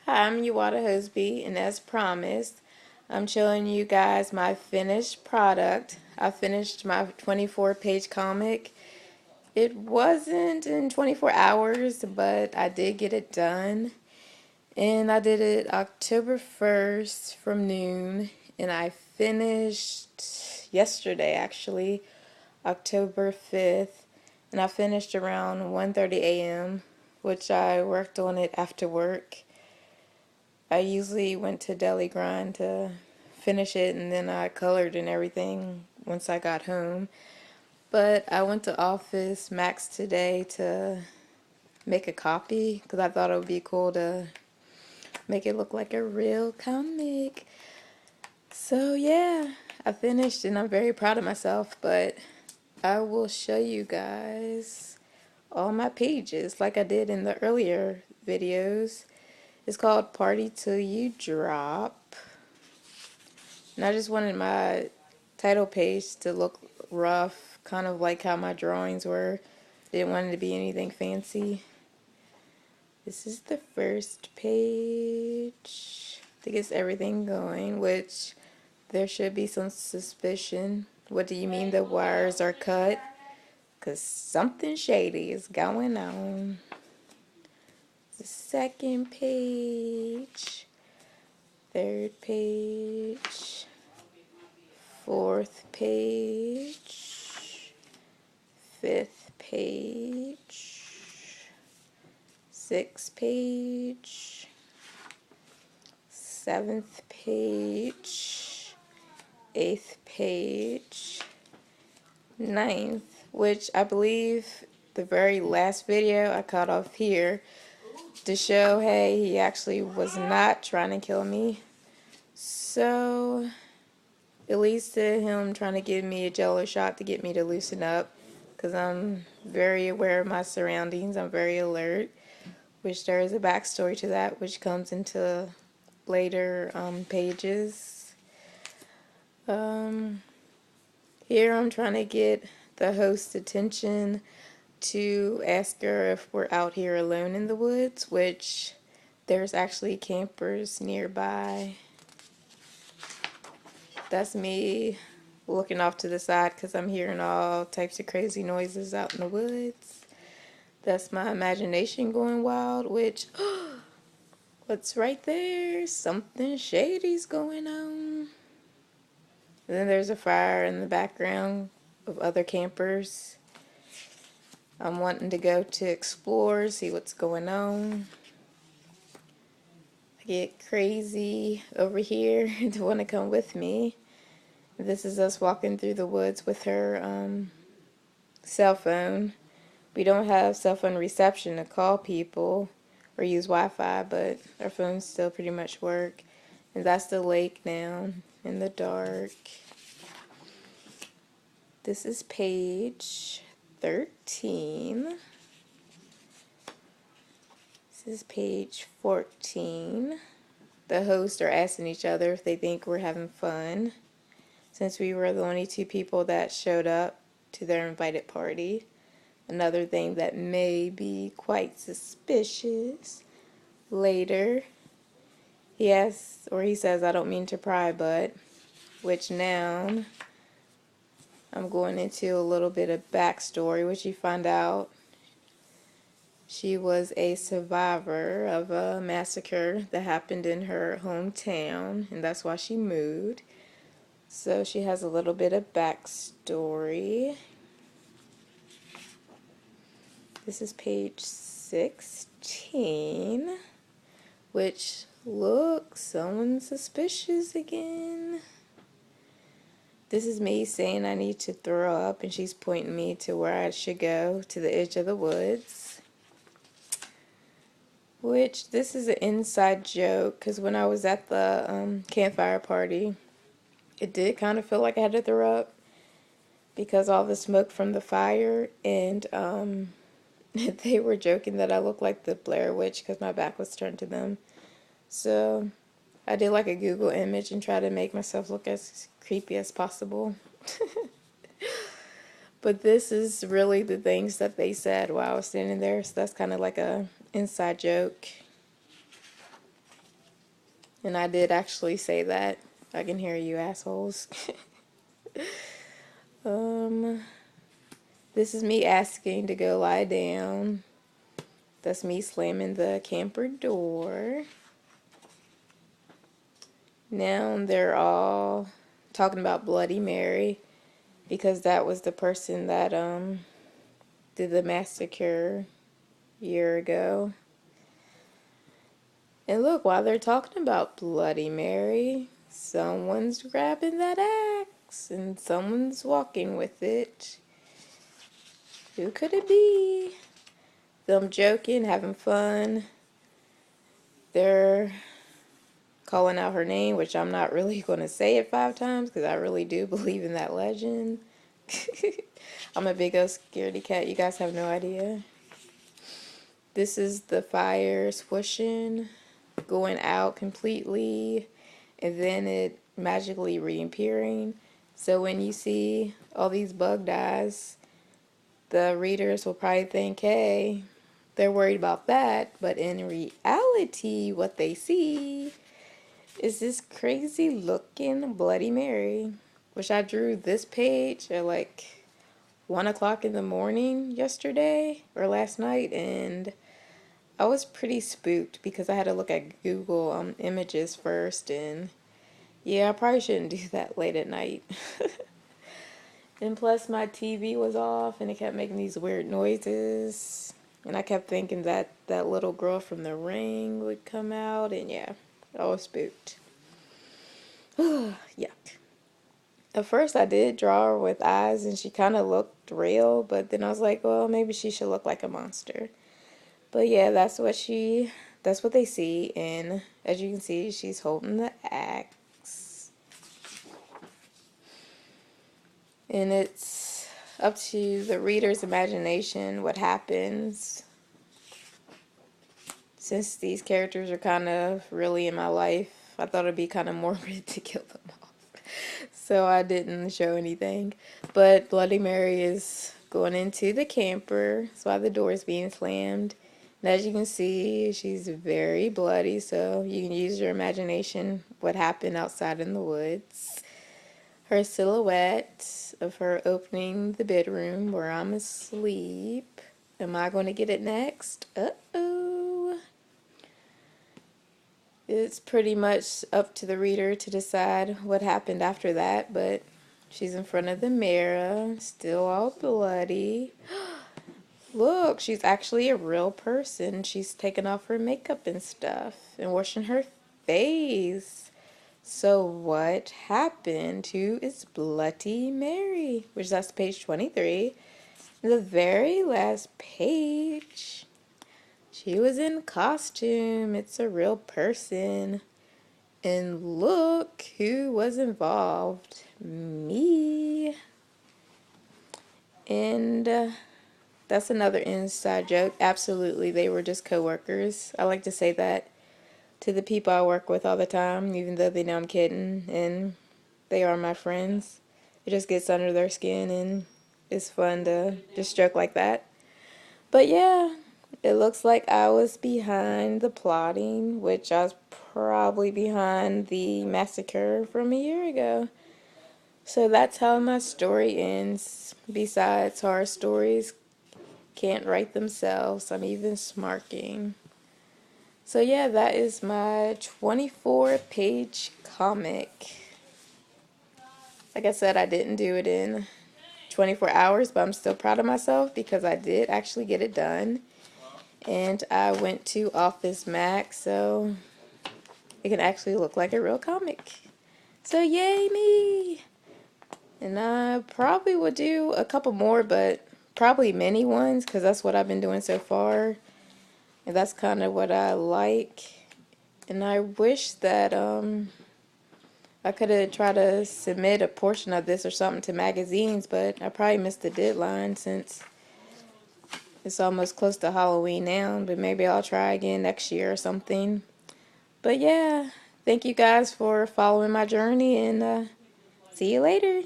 Hi, I'm Yawatta Hosby, and as promised, I'm showing you guys my finished product. I finished my 24-page comic. It wasn't in 24 hours, but I did get it done. And I did it October 1st from noon, and I finished yesterday actually, October 5th, and I finished around 1:30 a.m., which I worked on it after work. I usually went to Deli Grind to finish it, and then I colored and everything once I got home. But I went to Office Max today to make a copy because I thought it would be cool to make it look like a real comic. So yeah, I finished and I'm very proud of myself, but I will show you guys all my pages like I did in the earlier videos. It's called Party Till You Drop. And I just wanted my title page to look rough, kind of like how my drawings were. Didn't want it to be anything fancy. This is the first page to get everything going, which there should be some suspicion. What do you mean the wires are cut? Because something shady is going on. The second page, third page, fourth page, fifth page, sixth page, seventh page, eighth page, ninth, which I believe the very last video I cut off here to show, hey, he actually was not trying to kill me. So it leads to him trying to give me a jello shot to get me to loosen up, because I'm very aware of my surroundings. I'm very alert, which there is a backstory to that, which comes into later pages. Here I'm trying to get the host's attention to ask her if we're out here alone in the woods, which there's actually campers nearby. That's me looking off to the side because I'm hearing all types of crazy noises out in the woods. That's my imagination going wild, which, what's right there? Something shady's going on. And then there's a fire in the background of other campers. I'm wanting to go to explore, see what's going on. I get crazy over here to want to come with me. This is us walking through the woods with her cell phone. We don't have cell phone reception to call people or use Wi-Fi, but our phones still pretty much work. And that's the lake now in the dark. This is page 13. This is page 14. The hosts are asking each other if they think we're having fun, since we were the only two people that showed up to their invited party. Another thing that may be quite suspicious. Later, he asks, or he says, I don't mean to pry, but, which noun. I'm going into a little bit of backstory, which you find out she was a survivor of a massacre that happened in her hometown, and that's why she moved. So she has a little bit of backstory. This is page 16, which look, someone's suspicious again. This is me saying I need to throw up, and she's pointing me to where I should go, to the edge of the woods. Which, this is an inside joke, because when I was at the campfire party, it did kind of feel like I had to throw up, because all the smoke from the fire, and they were joking that I looked like the Blair Witch because my back was turned to them. So I did like a Google image and try to make myself look as creepy as possible. But this is really the things that they said while I was standing there, so that's kind of like a inside joke. And I did actually say that. I can hear you assholes. This is me asking to go lie down. That's me slamming the camper door. Now they're all talking about Bloody Mary because that was the person that did the massacre a year ago. And look, while they're talking about Bloody Mary, someone's grabbing that axe and someone's walking with it. Who could it be? Them joking, having fun. They're calling out her name, which I'm not really going to say it 5 times because I really do believe in that legend. I'm a big old scaredy cat. You guys have no idea. This is the fire swooshing, going out completely, and then it magically reappearing. So when you see all these bug eyes, the readers will probably think, hey, they're worried about that. But in reality, what they see is this crazy looking Bloody Mary, which I drew this page at like 1 o'clock in the morning yesterday or last night, and I was pretty spooked because I had to look at Google images first, and yeah, I probably shouldn't do that late at night. And plus my TV was off and it kept making these weird noises, and I kept thinking that that little girl from The Ring would come out, and yeah, I was spooked. Yuck. At first I did draw her with eyes and she kind of looked real, but then I was like, well, maybe she should look like a monster. But yeah, that's what they see, and as you can see, she's holding the axe. And it's up to the reader's imagination what happens. Since these characters are kind of really in my life, I thought it'd be kind of morbid to kill them off. So I didn't show anything. But Bloody Mary is going into the camper. That's why the door is being slammed. And as you can see, she's very bloody, so you can use your imagination what happened outside in the woods. Her silhouette of her opening the bedroom where I'm asleep. Am I going to get it next? Uh-oh. It's pretty much up to the reader to decide what happened after that, but she's in front of the mirror, still all bloody. Look, she's actually a real person. She's taken off her makeup and stuff and washing her face. So what happened to is Bloody Mary, which that's page 23. The very last page, she was in costume. It's a real person. And look who was involved. Me. And that's another inside joke. Absolutely, they were just co-workers. I like to say that to the people I work with all the time, even though they know I'm kidding, and they are my friends. It just gets under their skin, and it's fun to just joke like that. But yeah, it looks like I was behind the plotting, which I was probably behind the massacre from a year ago. So that's how my story ends. Besides, horror stories can't write themselves. I'm even smarking. So yeah, that is my 24-page comic. Like I said, I didn't do it in 24 hours, but I'm still proud of myself because I did actually get it done. And I went to Office Max, so it can actually look like a real comic. So yay me! And I probably will do a couple more, but probably mini ones because that's what I've been doing so far. And that's kind of what I like. And I wish that I could have tried to submit a portion of this or something to magazines, but I probably missed the deadline since it's almost close to Halloween now. But maybe I'll try again next year or something. But yeah, thank you guys for following my journey, and see you later.